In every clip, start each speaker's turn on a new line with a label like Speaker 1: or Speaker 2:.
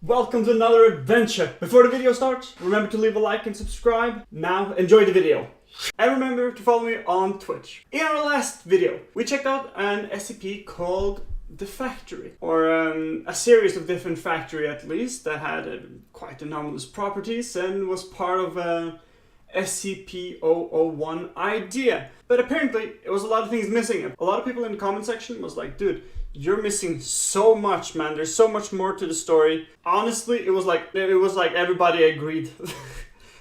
Speaker 1: Welcome to another adventure. Before the video starts, remember to leave a like and subscribe. Now, enjoy the video. And remember to follow me on Twitch. In our last video, we checked out an SCP called The Factory, or a series of different factory at least, that had quite anomalous properties and was part of a SCP-001 idea. But apparently, it was a lot of things missing. A lot of people in the comment section was like, dude, you're missing so much, man. There's so much more to the story. Honestly, it was like everybody agreed.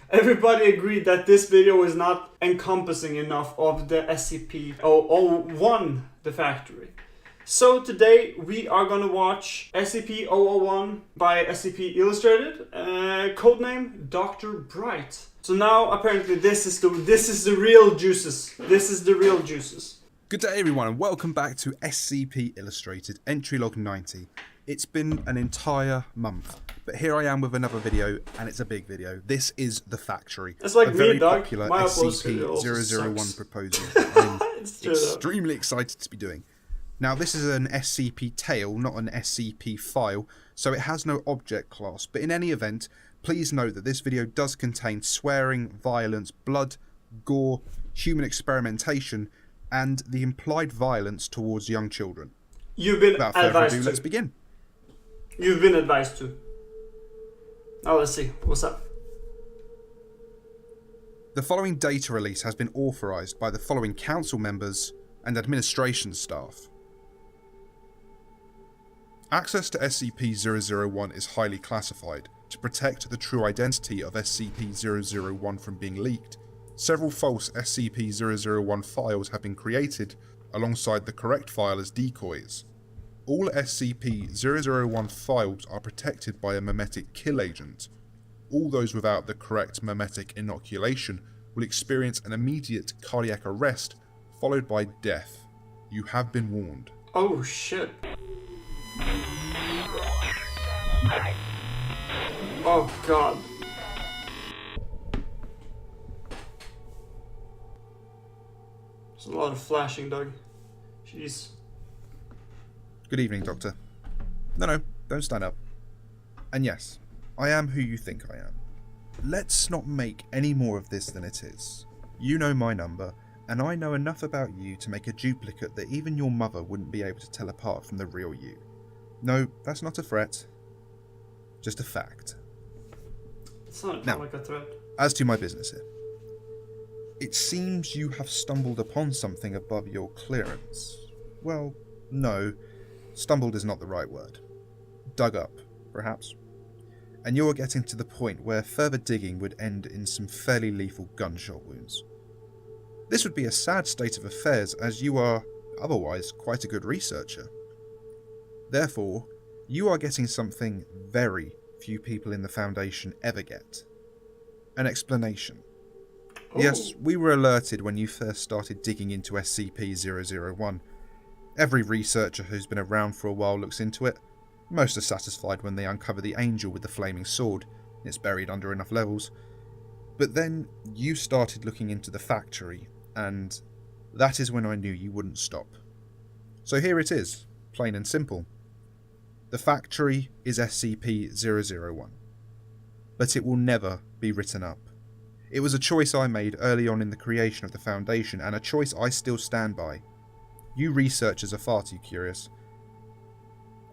Speaker 1: Everybody agreed that this video is not encompassing enough of the SCP-001, The Factory. So today we are gonna watch SCP-001 by SCP Illustrated, codename Dr. Bright. So now apparently this is the real juices. This is the real juices.
Speaker 2: Good day everyone and welcome back to SCP Illustrated Entry Log 90. It's been an entire month, but here I am with another video, and it's a big video. This is The Factory.
Speaker 1: It's like
Speaker 2: a very
Speaker 1: me, dog.
Speaker 2: popular
Speaker 1: My
Speaker 2: SCP-001 proposal that I'm extremely excited to be doing. Now this is an SCP tale, not an SCP file, so it has no object class, but in any event, please note that this video does contain swearing, violence, blood, gore, human experimentation, and the implied violence towards young children.
Speaker 1: You've been
Speaker 2: Without further
Speaker 1: advised
Speaker 2: ado,
Speaker 1: to.
Speaker 2: let's begin.
Speaker 1: You've been advised to. Now let's see. What's up?
Speaker 2: The following data release has been authorised by the following council members and administration staff. Access to SCP-001 is highly classified. To protect the true identity of SCP-001 from being leaked, several false SCP-001 files have been created alongside the correct file as decoys. All SCP-001 files are protected by a memetic kill agent. All those without the correct memetic inoculation will experience an immediate cardiac arrest followed by death. You have been warned.
Speaker 1: Oh shit. Oh god. There's a lot of flashing, Doug. Jeez.
Speaker 2: Good evening, Doctor. No, don't stand up. And yes, I am who you think I am. Let's not make any more of this than it is. You know my number, and I know enough about you to make a duplicate that even your mother wouldn't be able to tell apart from the real you. No, that's not a threat. Just a fact.
Speaker 1: It's not
Speaker 2: Now,
Speaker 1: like a threat.
Speaker 2: As to my business here. It seems you have stumbled upon something above your clearance. Well, no. Stumbled is not the right word. Dug up, perhaps. And you're getting to the point where further digging would end in some fairly lethal gunshot wounds. This would be a sad state of affairs, as you are, otherwise, quite a good researcher. Therefore, you are getting something very few people in the Foundation ever get. An explanation.
Speaker 1: Oh.
Speaker 2: Yes, we were alerted when you first started digging into SCP-001. Every researcher who's been around for a while looks into it. Most are satisfied when they uncover the angel with the flaming sword. It's buried under enough levels. But then you started looking into the factory, and that is when I knew you wouldn't stop. So here it is, plain and simple. The factory is SCP-001. But it will never be written up. It was a choice I made early on in the creation of the Foundation, and a choice I still stand by. You researchers are far too curious.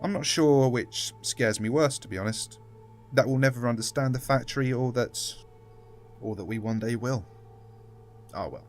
Speaker 2: I'm not sure which scares me worse, to be honest. That we'll never understand the factory, or that we one day will. Ah well.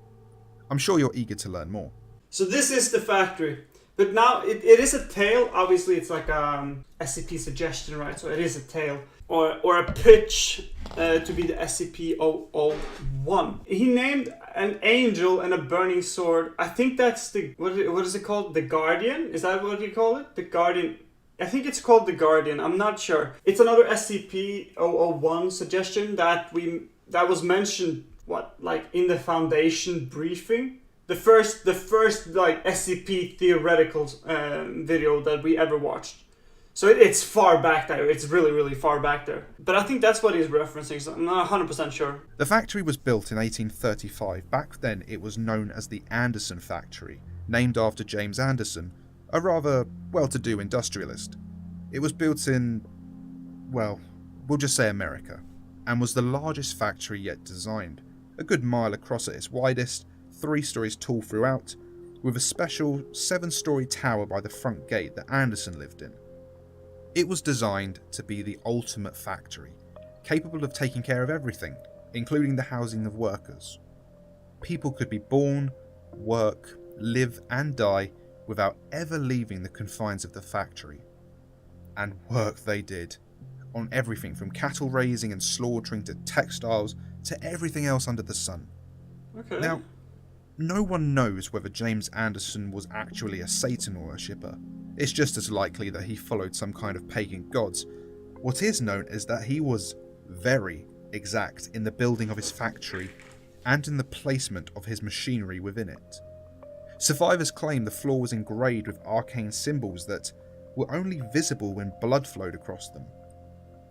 Speaker 2: I'm sure you're eager to learn more.
Speaker 1: So this is the factory. But now it is a tale. Obviously it's like SCP suggestion, right? So it is a tale. Or a pitch to be the SCP-001. He named an angel and a burning sword. I think that's the... What is it called? The Guardian? Is that what you call it? The Guardian. I think it's called the Guardian. I'm not sure. It's another SCP-001 suggestion that was mentioned, in the Foundation briefing? The first like SCP theoretical video that we ever watched. So it's far back there. It's really, really far back there. But I think that's what he's referencing, so I'm not 100% sure.
Speaker 2: The factory was built in 1835. Back then it was known as the Anderson Factory, named after James Anderson, a rather well-to-do industrialist. It was built in well, we'll just say America, and was the largest factory yet designed, a good mile across at its widest, 3 stories tall throughout, with a special 7-story tower by the front gate that Anderson lived in. It was designed to be the ultimate factory, capable of taking care of everything, including the housing of workers. People could be born, work, live and die without ever leaving the confines of the factory. And work they did, on everything from cattle raising and slaughtering to textiles to everything else under the sun.
Speaker 1: Okay.
Speaker 2: Now, no one knows whether James Anderson was actually a Satan worshipper. It's just as likely that he followed some kind of pagan gods. What is known is that he was very exact in the building of his factory and in the placement of his machinery within it. Survivors claim the floor was engraved with arcane symbols that were only visible when blood flowed across them.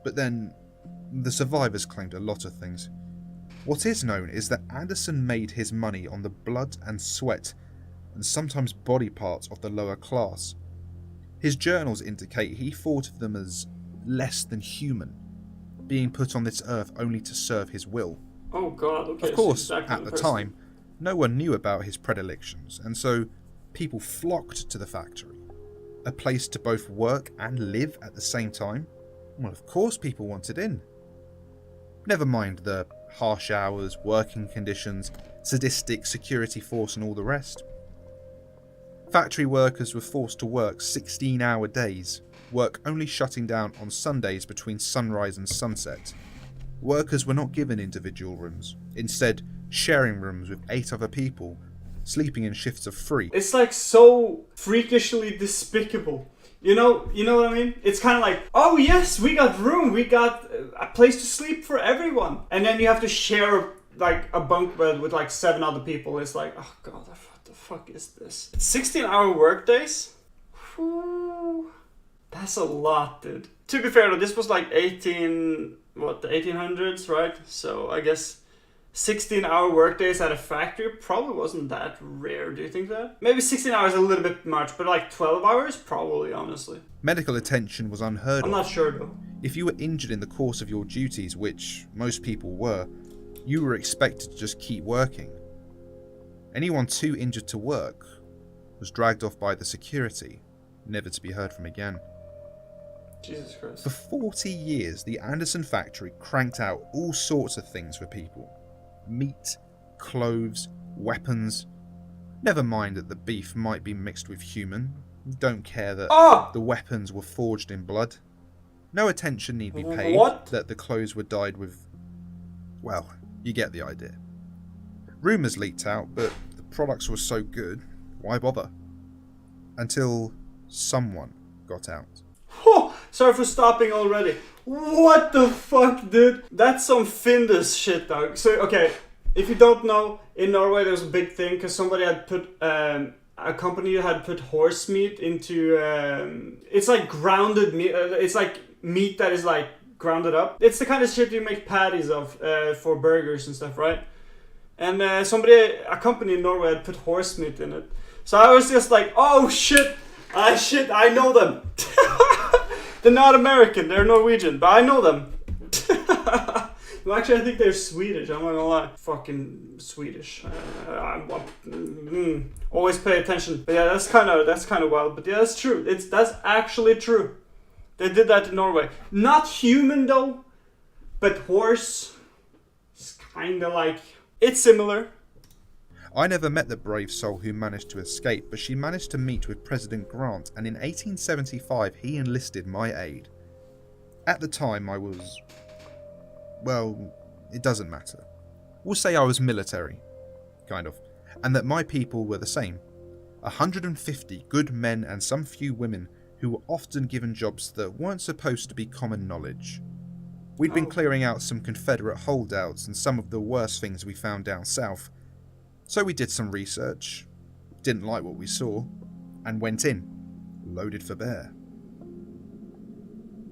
Speaker 2: But then, the survivors claimed a lot of things. What is known is that Anderson made his money on the blood and sweat, and sometimes body parts of the lower class. His journals indicate he thought of them as less than human, being put on this earth only to serve his will.
Speaker 1: Oh god, okay.
Speaker 2: Of course,
Speaker 1: so exactly
Speaker 2: at the time, no one knew about his predilections, and so people flocked to the factory. A place to both work and live at the same time? Well, of course people wanted in. Never mind the harsh hours, working conditions, sadistic security force and all the rest. Factory workers were forced to work 16-hour days, work only shutting down on Sundays between sunrise and sunset. Workers were not given individual rooms, instead sharing rooms with 8 other people, sleeping in shifts of 3.
Speaker 1: It's like so freakishly despicable. You know what I mean? It's kind of like, oh yes, we got room, we got a place to sleep for everyone. And then you have to share like a bunk bed with like 7 other people. It's like, oh god, what the fuck is this? 16-hour work days? Whew. That's a lot, dude. To be fair though, this was like the 1800s, right? So I guess 16-hour workdays at a factory probably wasn't that rare, do you think that? Maybe 16 hours is a little bit much, but like 12 hours? Probably, honestly.
Speaker 2: Medical attention was unheard of.
Speaker 1: I'm not sure though.
Speaker 2: If you were injured in the course of your duties, which most people were, you were expected to just keep working. Anyone too injured to work was dragged off by the security, never to be heard from again.
Speaker 1: Jesus Christ.
Speaker 2: For 40 years, the Anderson factory cranked out all sorts of things for people. Meat, clothes, weapons. Never mind that the beef might be mixed with human. Don't care that the weapons were forged in blood. No attention need be paid that the clothes were dyed with... Well, you get the idea. Rumours leaked out, but the products were so good, why bother? Until someone got out.
Speaker 1: Oh, sorry for stopping already. What the fuck, dude? That's some Findus shit, dog. So, okay, if you don't know, in Norway there was a big thing because somebody had put, a company had put horse meat into, it's like grounded meat, it's like meat that is like grounded up. It's the kind of shit you make patties of for burgers and stuff, right? And a company in Norway had put horse meat in it. So I was just like, oh shit, I know them. They're not American, they're Norwegian, but I know them. Well, actually, I think they're Swedish, I'm not gonna lie. Fucking Swedish. Always pay attention. But yeah, that's kind of wild. But yeah, that's true. That's actually true. They did that in Norway. Not human though, but horse. It's kind of like, it's similar.
Speaker 2: I never met the brave soul who managed to escape, but she managed to meet with President Grant, and in 1875 he enlisted my aid. At the time I was... well, it doesn't matter. We'll say I was military, kind of, and that my people were the same. 150 good men and some few women who were often given jobs that weren't supposed to be common knowledge. We'd been clearing out some Confederate holdouts and some of the worst things we found down south. So we did some research, didn't like what we saw, and went in, loaded for bear.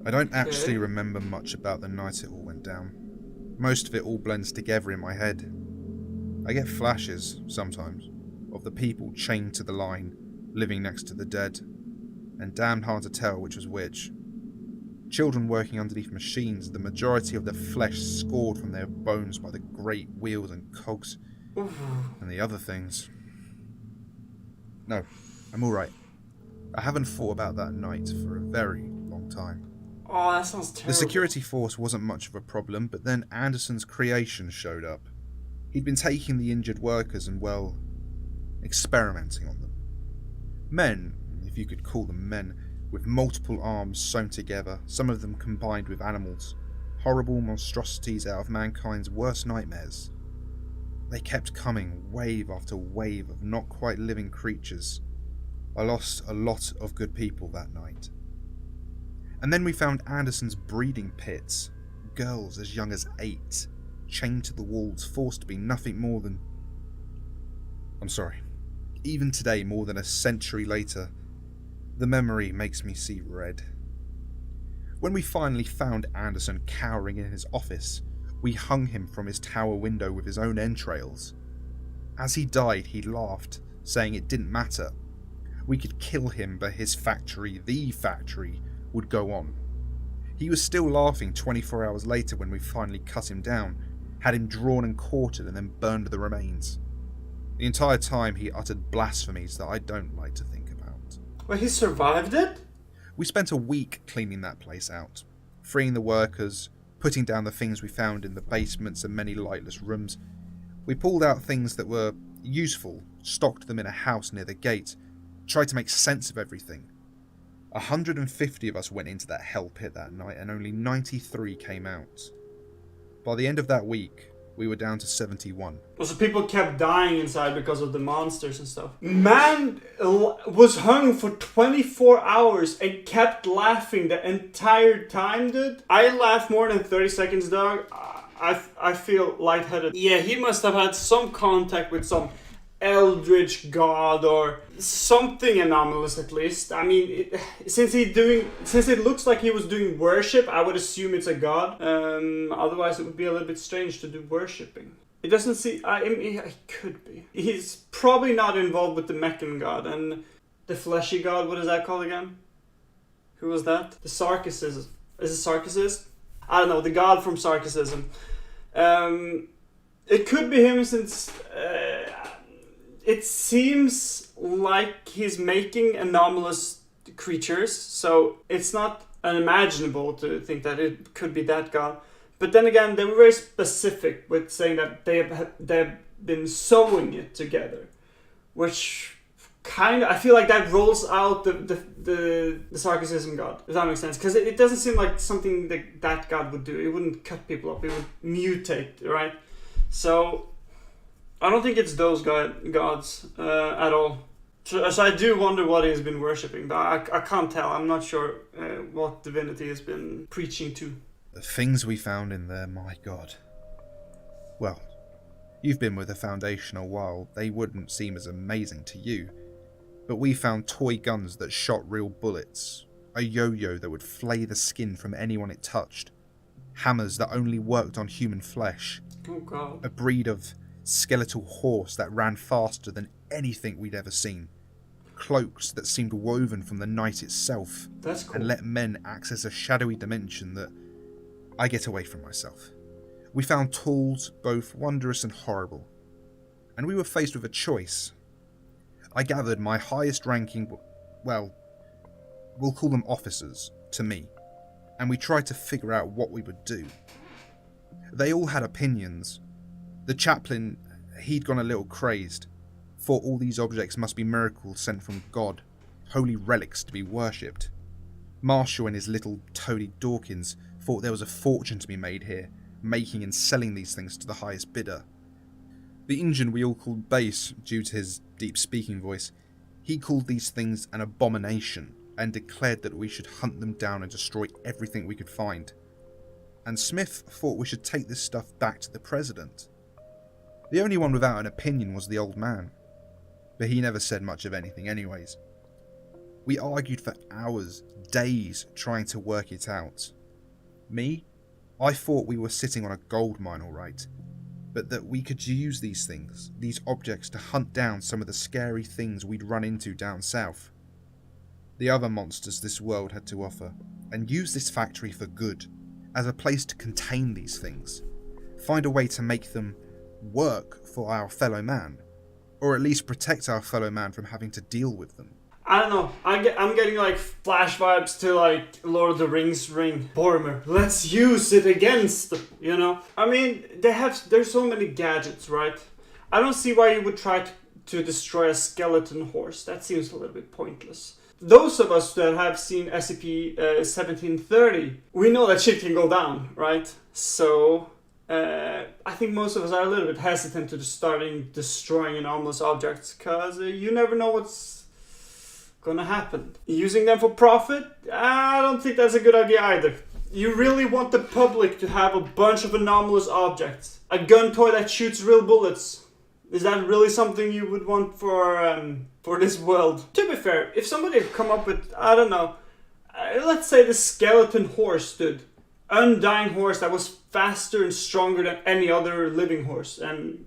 Speaker 2: I don't actually remember much about the night it all went down. Most of it all blends together in my head. I get flashes, sometimes, of the people chained to the line, living next to the dead, and damned hard to tell which was which. Children working underneath machines, the majority of their flesh scored from their bones by the great wheels and cogs. And the other things. No, I'm alright. I haven't thought about that night for a very long time.
Speaker 1: Oh, that sounds terrible.
Speaker 2: The security force wasn't much of a problem, but then Anderson's creation showed up. He'd been taking the injured workers and, well, experimenting on them. Men, if you could call them men, with multiple arms sewn together, some of them combined with animals. Horrible monstrosities out of mankind's worst nightmares. They kept coming, wave after wave of not quite living creatures. I lost a lot of good people that night. And then we found Anderson's breeding pits. Girls as young as 8, chained to the walls, forced to be nothing more than... I'm sorry. Even today, more than a century later, the memory makes me see red. When we finally found Anderson cowering in his office, we hung him from his tower window with his own entrails. As he died, he laughed, saying it didn't matter. We could kill him, but his factory, the factory, would go on. He was still laughing 24 hours later when we finally cut him down, had him drawn and quartered and then burned the remains. The entire time he uttered blasphemies that I don't like to think about.
Speaker 1: Well, he survived it?
Speaker 2: We spent a week cleaning that place out, freeing the workers, putting down the things we found in the basements and many lightless rooms. We pulled out things that were useful, stocked them in a house near the gate, tried to make sense of everything. 150 of us went into that hell pit that night and only 93 came out. By the end of that week, we were down to 71.
Speaker 1: So people kept dying inside because of the monsters and stuff. Man was hung for 24 hours and kept laughing the entire time, dude. I laughed more than 30 seconds, dog. I feel lightheaded. Yeah, he must have had some contact with some eldritch god or something anomalous at least. I mean, since it looks like he was doing worship, I would assume it's a god. Otherwise it would be a little bit strange to do worshipping. It doesn't seem... I mean, it could be. He's probably not involved with the Meccan god and the fleshy god. What is that called again? Who was that? The Sarkism. Is it Sarkism? I don't know. The god from Sarkism. It could be him since... it seems like he's making anomalous creatures, so it's not unimaginable to think that it could be that god. But then again, they were very specific with saying that they've been sewing it together, which kind of, I feel like that rolls out the Sarkism god, if that makes sense, because it doesn't seem like something that god would do. It wouldn't cut people up, it would mutate, right? So I don't think it's those gods at all. So I do wonder what he's been worshipping, but I can't tell. I'm not sure what divinity he's been preaching to.
Speaker 2: The things we found in there, my god. Well, you've been with the Foundation a while. They wouldn't seem as amazing to you. But we found toy guns that shot real bullets, a yo-yo that would flay the skin from anyone it touched, hammers that only worked on human flesh,
Speaker 1: Oh god.
Speaker 2: a breed of skeletal horse that ran faster than anything we'd ever seen, cloaks that seemed woven from the night itself,
Speaker 1: That's cool.
Speaker 2: and let men access a shadowy dimension that I get away from myself. We found tools both wondrous and horrible, and we were faced with a choice. I gathered my highest ranking, well, we'll call them officers, to me, and we tried to figure out what we would do. They all had opinions. The chaplain, he'd gone a little crazed, thought all these objects must be miracles sent from God, holy relics to be worshipped. Marshall and his little toady Dawkins thought there was a fortune to be made here, making and selling these things to the highest bidder. The Injun we all called Bass, due to his deep speaking voice, he called these things an abomination and declared that we should hunt them down and destroy everything we could find. And Smith thought we should take this stuff back to the president. The only one without an opinion was the old man, but he never said much of anything anyways. We argued for hours, days, trying to work it out. Me? I thought we were sitting on a gold mine alright, but that we could use these things, these objects, to hunt down some of the scary things we'd run into down south. The other monsters this world had to offer, and use this factory for good, as a place to contain these things. Find a way to make them work for our fellow man, or at least protect our fellow man from having to deal with them.
Speaker 1: I don't know. I'm getting like flash vibes to like Lord of the Rings ring. Boromir. Let's use it against them, you know? I mean, there's so many gadgets, right? I don't see why you would try to destroy a skeleton horse. That seems a little bit pointless. Those of us that have seen SCP-1730, we know that shit can go down, right? So, I think most of us are a little bit hesitant to starting destroying anomalous objects, because you never know what's gonna happen. Using them for profit? I don't think that's a good idea either. You really want the public to have a bunch of anomalous objects. A gun toy that shoots real bullets. Is that really something you would want for this world? To be fair, if somebody had come up with, I don't know, let's say the skeleton horse, dude. Undying horse that was faster and stronger than any other living horse,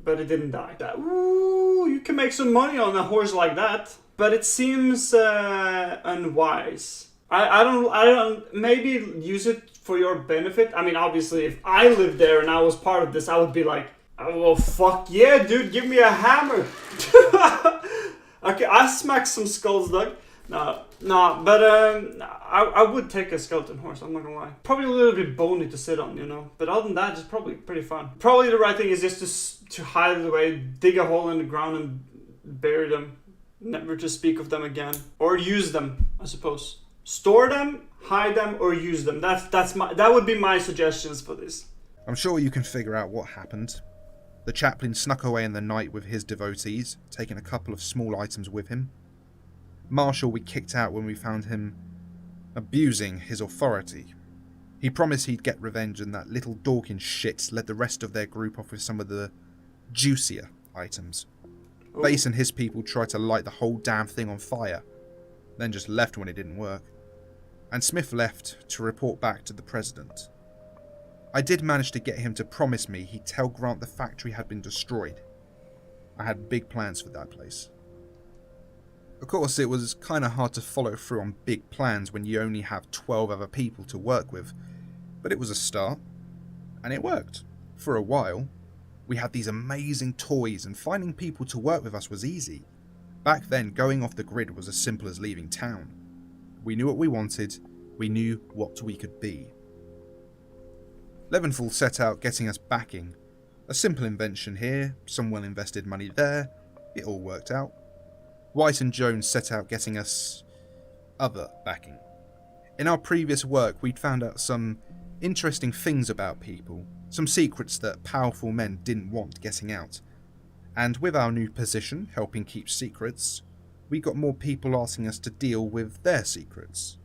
Speaker 1: but it didn't die. Ooh, you can make some money on a horse like that. But it seems unwise. I don't. Maybe use it for your benefit. I mean, obviously, if I lived there and I was part of this, I would be like, oh, well, fuck yeah, dude, give me a hammer. Okay, I smack some skulls, Doug. No, but I would take a skeleton horse, I'm not gonna lie. Probably a little bit bony to sit on, you know. But other than that, it's probably pretty fun. Probably the right thing is just to hide it away, dig a hole in the ground and bury them. Never to speak of them again. Or use them, I suppose. Store them, hide them, or use them. That would be my suggestions for this.
Speaker 2: I'm sure you can figure out what happened. The chaplain snuck away in the night with his devotees, taking a couple of small items with him. Marshall we kicked out when we found him abusing his authority. He promised he'd get revenge, and that little Dawkins shit led the rest of their group off with some of the juicier items.
Speaker 1: Ooh.
Speaker 2: Bass and his people tried to light the whole damn thing on fire, then just left when it didn't work. And Smith left to report back to the president. I did manage to get him to promise me he'd tell Grant the factory had been destroyed. I had big plans for that place. Of course, it was kinda hard to follow through on big plans when you only have 12 other people to work with, but it was a start, and it worked. For a while. We had these amazing toys, and finding people to work with us was easy. Back then, going off the grid was as simple as leaving town. We knew what we wanted, we knew what we could be. Leventhal set out getting us backing. A simple invention here, some well-invested money there, it all worked out. White and Jones set out getting us other backing. In our previous work, we'd found out some interesting things about people, some secrets that powerful men didn't want getting out. And with our new position, helping keep secrets, we got more people asking us to deal with their secrets.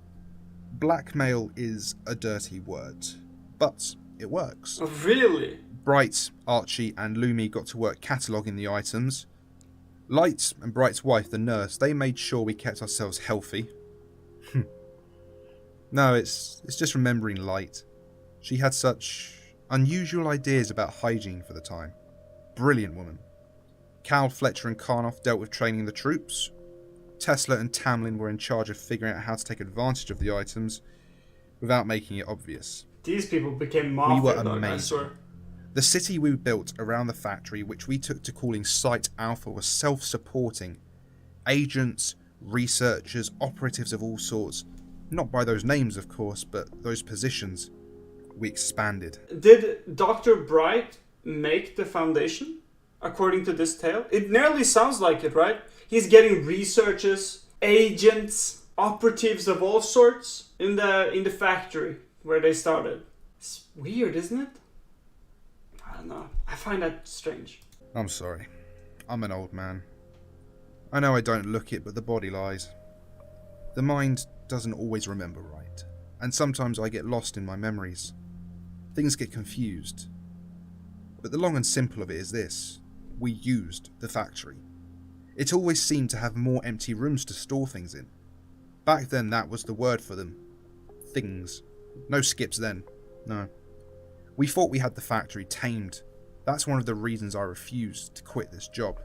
Speaker 2: Blackmail is a dirty word, but it works.
Speaker 1: Oh, really?
Speaker 2: Bright, Archie and Lumi got to work cataloguing the items. Light and Bright's wife, the nurse, they made sure we kept ourselves healthy. No, it's just remembering Light. She had such unusual ideas about hygiene for the time. Brilliant woman. Cal, Fletcher and Karnoff dealt with training the troops. Tesla and Tamlin were in charge of figuring out how to take advantage of the items without making it obvious.
Speaker 1: These people became mafia.
Speaker 2: We were
Speaker 1: though,
Speaker 2: amazing.
Speaker 1: I swear.
Speaker 2: The city we built around the factory, which we took to calling Site Alpha, was self-supporting. Agents, researchers, operatives of all sorts. Not by those names, of course, but those positions. We expanded.
Speaker 1: Did Dr. Bright make the Foundation, according to this tale? It nearly sounds like it, right? He's getting researchers, agents, operatives of all sorts in the factory where they started. It's weird, isn't it? I don't know. I find that strange.
Speaker 2: I'm sorry. I'm an old man. I know I don't look it, but the body lies. The mind doesn't always remember right, and sometimes I get lost in my memories. Things get confused. But the long and simple of it is this. We used the factory. It always seemed to have more empty rooms to store things in. Back then that was the word for them. Things. No skips then. No. We thought we had the factory tamed. That's one of the reasons I refused to quit this job.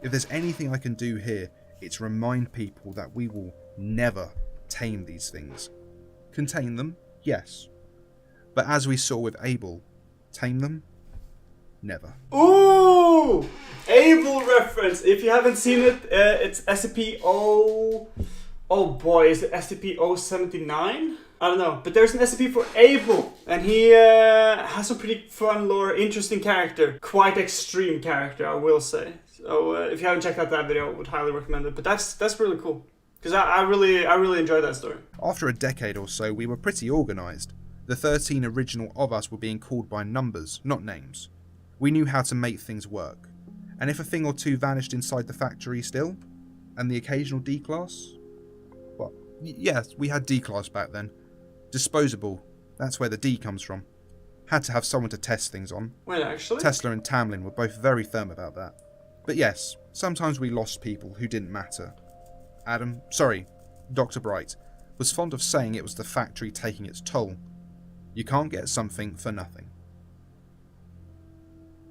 Speaker 2: If there's anything I can do here, it's remind people that we will never tame these things. Contain them? Yes. But as we saw with Abel, tame them? Never.
Speaker 1: Ooh! Able reference. If you haven't seen it, it's SCP-0... Oh boy, is it SCP-079? I don't know. But there's an SCP for Abel. And he has a pretty fun lore, interesting character. Quite extreme character, I will say. So if you haven't checked out that video, I would highly recommend it. But that's really cool. Because I really enjoyed that story.
Speaker 2: After a decade or so, we were pretty organised. The 13 original of us were being called by numbers, not names. We knew how to make things work. And if a thing or two vanished inside the factory still, and the occasional D-class? Well, yes, we had D-class back then. Disposable, that's where the D comes from. Had to have someone to test things on.
Speaker 1: Wait, actually?
Speaker 2: Tesla and Tamlin were both very firm about that. But yes, sometimes we lost people who didn't matter. Dr. Bright, was fond of saying it was the factory taking its toll. You can't get something for nothing.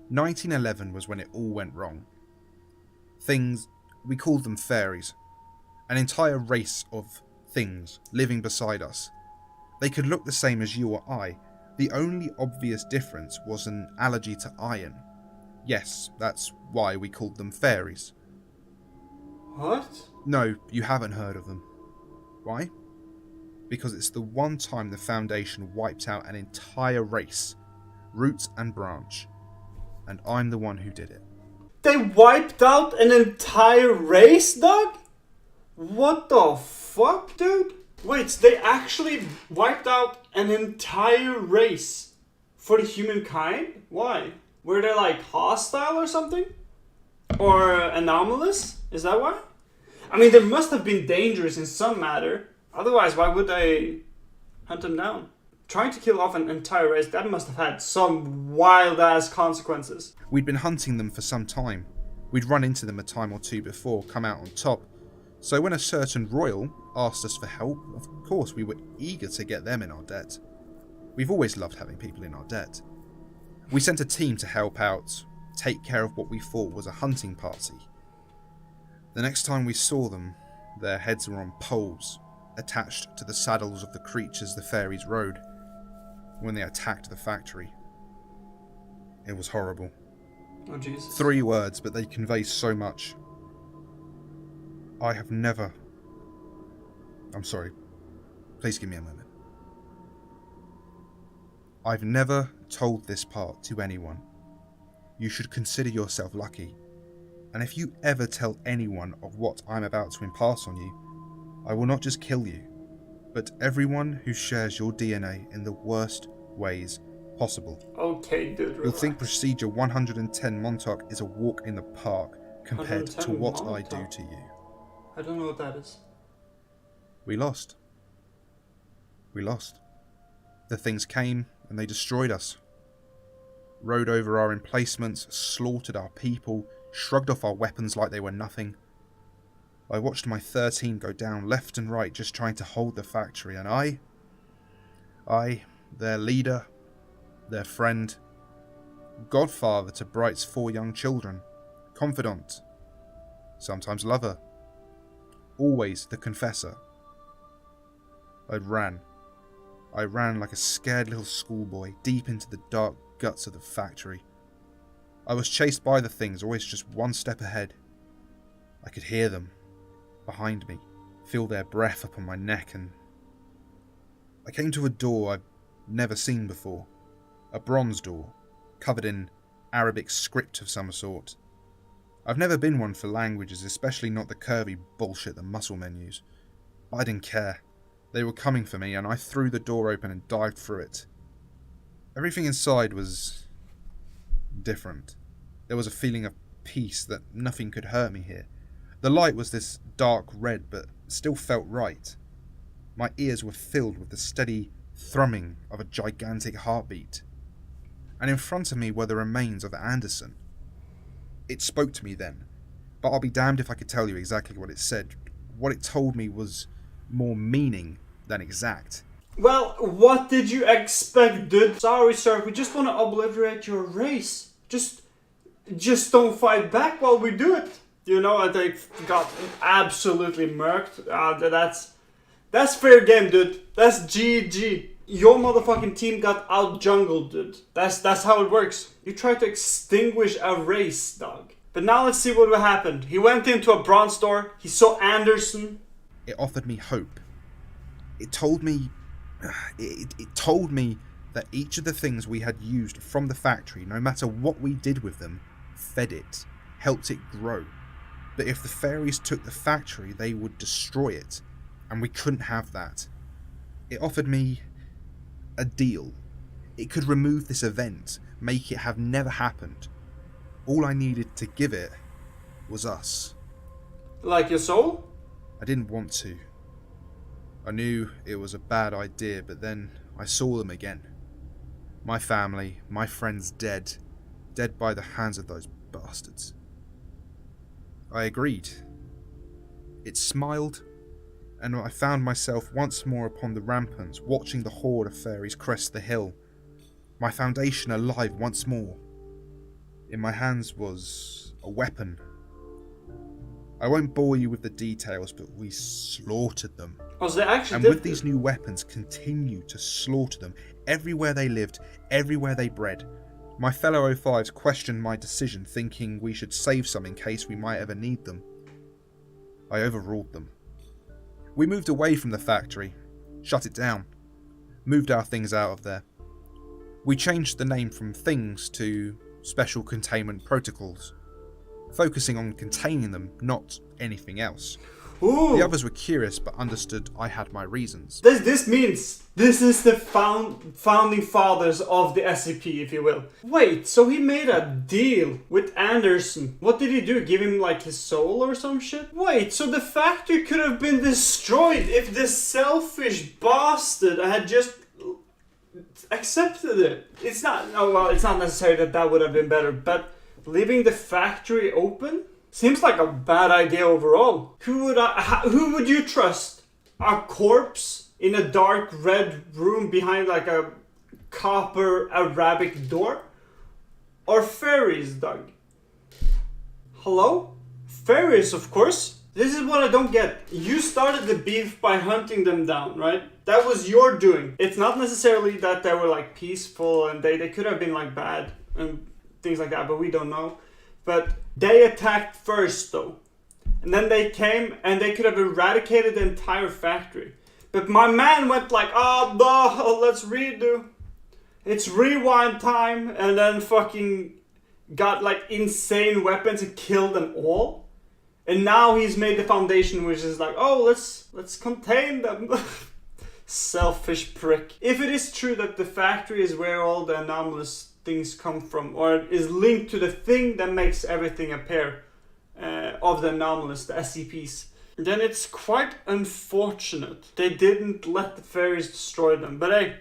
Speaker 2: 1911 was when it all went wrong. Things, we called them fairies. An entire race of things living beside us. They could look the same as you or I. The only obvious difference was an allergy to iron. Yes, that's why we called them fairies.
Speaker 1: What?
Speaker 2: No, you haven't heard of them. Why? Because it's the one time the Foundation wiped out an entire race, root and branch. And I'm the one who did it.
Speaker 1: They wiped out an entire race, dog? What the fuck, dude? Wait, so they actually wiped out an entire race for the humankind? Why? Were they like hostile or something? Or anomalous? Is that why? I mean, they must have been dangerous in some matter. Otherwise, why would they hunt them down? Trying to kill off an entire race, that must have had some wild-ass consequences.
Speaker 2: We'd been hunting them for some time. We'd run into them a time or two before, come out on top. So when a certain royal asked us for help, of course we were eager to get them in our debt. We've always loved having people in our debt. We sent a team to help out, take care of what we thought was a hunting party. The next time we saw them, their heads were on poles, attached to the saddles of the creatures the fairies rode. When they attacked the factory. It was horrible.
Speaker 1: Oh, Jesus.
Speaker 2: 3 words, but they convey so much. I have never... I'm sorry. Please give me a moment. I've never told this part to anyone. You should consider yourself lucky. And if you ever tell anyone of what I'm about to impart on you, I will not just kill you, but everyone who shares your DNA in the worst ways possible.
Speaker 1: Okay, dude,
Speaker 2: You'll think Procedure 110 Montauk is a walk in the park compared to what I do to you.
Speaker 1: I don't know what that is.
Speaker 2: We lost. We lost. The things came and they destroyed us. Rode over our emplacements, slaughtered our people, shrugged off our weapons like they were nothing. I watched my 13 go down left and right just trying to hold the factory, and I, their leader, their friend, godfather to Bright's 4 young children, confidant, sometimes lover, always the confessor. I ran like a scared little schoolboy deep into the dark guts of the factory. I was chased by the things, always just one step ahead. I could hear them behind me, feel their breath upon my neck, and I came to a door I've never seen before. A bronze door, covered in Arabic script of some sort. I've never been one for languages, especially not the curvy bullshit the muscle men use. But I didn't care. They were coming for me, and I threw the door open and dived through it. Everything inside was different. There was a feeling of peace, that nothing could hurt me here. The light was this dark red, but still felt right. My ears were filled with the steady thrumming of a gigantic heartbeat. And in front of me were the remains of Anderson. It spoke to me then, but I'll be damned if I could tell you exactly what it said. What it told me was more meaning than exact.
Speaker 1: Well, what did you expect, dude? Sorry, sir, we just want to obliterate your race. Just don't fight back while we do it. You know, they got absolutely murked. That's fair game, dude. That's GG. Your motherfucking team got out-jungled, dude. That's how it works. You try to extinguish a race, dog. But now let's see what happened. He went into a bronze store. He saw Anderson.
Speaker 2: It offered me hope. It told me... It told me that each of the things we had used from the factory, no matter what we did with them, fed it, helped it grow. But if the fairies took the factory, they would destroy it. And we couldn't have that. It offered me a deal. It could remove this event, make it have never happened. All I needed to give it was us.
Speaker 1: Like your soul?
Speaker 2: I didn't want to. I knew it was a bad idea, but then I saw them again. My family, my friends dead. Dead by the hands of those bastards. I agreed. It smiled, and I found myself once more upon the ramparts, watching the horde of fairies crest the hill. My foundation alive once more. In my hands was a weapon. I won't bore you with the details, but we slaughtered them.
Speaker 1: Oh, so they actually
Speaker 2: and
Speaker 1: did
Speaker 2: with these new weapons, continued to slaughter them everywhere they lived, everywhere they bred. My fellow O5s questioned my decision, thinking we should save some in case we might ever need them. I overruled them. We moved away from the factory, shut it down, moved our things out of there. We changed the name from Things to Special Containment Protocols, focusing on containing them, not anything else.
Speaker 1: Ooh.
Speaker 2: The others were curious but understood I had my reasons.
Speaker 1: This means this is the founding fathers of the SCP, if you will. Wait, so he made a deal with Anderson. What did he do? Give him like his soul or some shit? Wait, so the factory could have been destroyed if this selfish bastard had just accepted it. It's not, oh well, it's not necessary that would have been better, but leaving the factory open? Seems like a bad idea overall. Who would you trust? A corpse in a dark red room behind like a copper Arabic door? Or fairies, Doug? Hello? Fairies, of course. This is what I don't get. You started the beef by hunting them down, right? That was your doing. It's not necessarily that they were like peaceful and they could have been like bad and things like that, but we don't know. But they attacked first though. And then they came and they could have eradicated the entire factory. But my man went like, let's redo. It's rewind time. And then fucking got like insane weapons and killed them all. And now he's made the foundation which is like, oh, let's contain them. Selfish prick. If it is true that the factory is where all the anomalous things come from, or is linked to the thing that makes everything appear of the anomalous, the SCPs, then it's quite unfortunate they didn't let the fairies destroy them. But hey,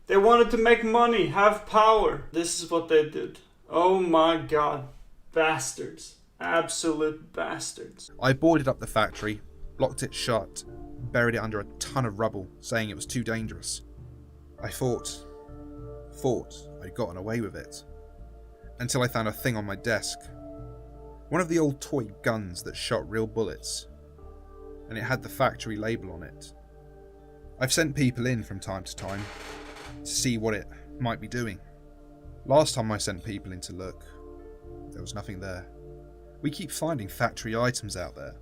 Speaker 1: they wanted to make money, have power. This is what they did. Oh my god. Bastards. Absolute bastards.
Speaker 2: I boarded up the factory, blocked it shut, buried it under a ton of rubble, saying it was too dangerous. I thought I'd gotten away with it, until I found a thing on my desk. One of the old toy guns that shot real bullets, and it had the factory label on it. I've sent people in from time to time to see what it might be doing. Last time I sent people in to look, there was nothing there. We keep finding factory items out there.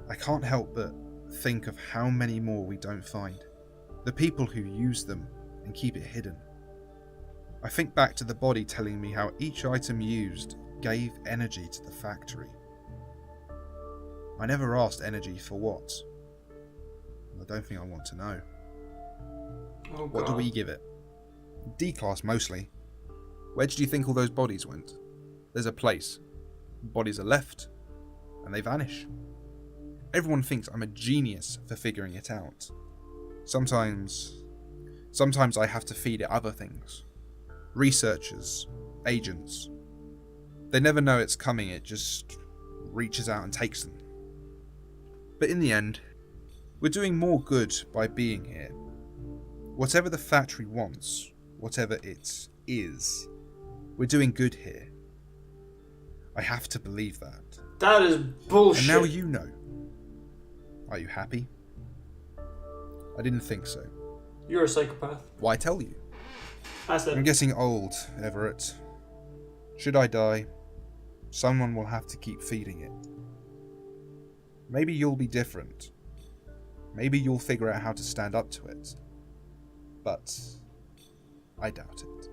Speaker 2: I can't help but think of how many more we don't find. The people who use them and keep it hidden. I think back to the body telling me how each item used gave energy to the factory. I never asked energy for what. I don't think I want to know.
Speaker 1: Oh,
Speaker 2: what do we give it? D-class mostly. Where do you think all those bodies went? There's a place. Bodies are left, and they vanish. Everyone thinks I'm a genius for figuring it out. Sometimes I have to feed it other things. Researchers, agents. They never know it's coming, it just reaches out and takes them. But in the end, we're doing more good by being here. Whatever the factory wants, whatever it is, we're doing good here. I have to believe that.
Speaker 1: That is bullshit.
Speaker 2: And now you know. Are you happy? I didn't think so.
Speaker 1: You're a psychopath.
Speaker 2: Why tell you?
Speaker 1: I said
Speaker 2: I'm getting old, Everett. Should I die, someone will have to keep feeding it. Maybe you'll be different. Maybe you'll figure out how to stand up to it. But I doubt it.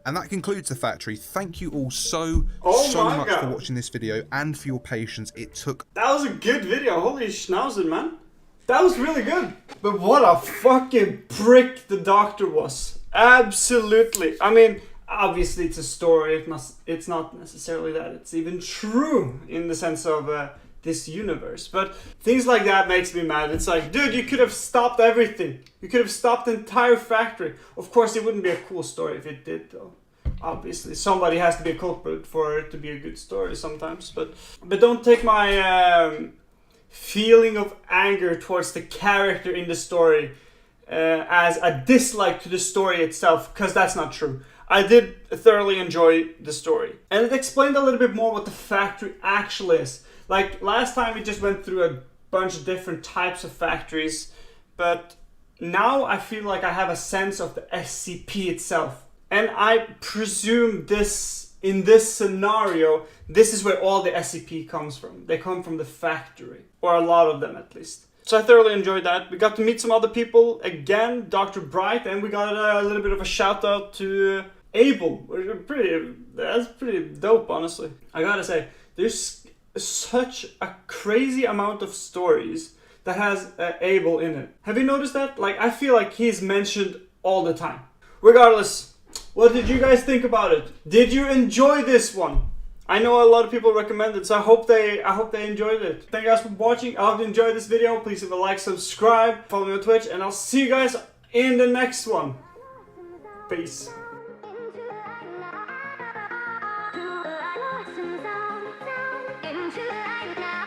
Speaker 2: And that concludes the factory. Thank you all so much for watching this video and for your patience. It took...
Speaker 1: That was a good video. Holy schnauzer, man. That was really good. But what a fucking prick the doctor was. Absolutely. I mean, obviously it's a story. It's not necessarily that it's even true in the sense of this universe. But things like that makes me mad. It's like, dude, you could have stopped everything. You could have stopped the entire factory. Of course, it wouldn't be a cool story if it did, though. Obviously, somebody has to be a culprit for it to be a good story sometimes. But don't take my feeling of anger towards the character in the story as a dislike to the story itself, because that's not true. I did thoroughly enjoy the story. And it explained a little bit more what the factory actually is. Like, last time we just went through a bunch of different types of factories, but now I feel like I have a sense of the SCP itself. And I presume in this scenario, this is where all the SCP comes from. They come from the factory, or a lot of them at least. So I thoroughly enjoyed that. We got to meet some other people, again, Dr. Bright, and we got a little bit of a shout out to Abel. That's pretty dope, honestly. I gotta say, there's such a crazy amount of stories that has Abel in it. Have you noticed that? Like, I feel like he's mentioned all the time. Regardless, what did you guys think about it? Did you enjoy this one? I know a lot of people recommend it, so I hope they enjoyed it. Thank you guys for watching. I hope you enjoyed this video. Please leave a like, subscribe, follow me on Twitch, and I'll see you guys in the next one. Peace.
Speaker 3: Into the light now.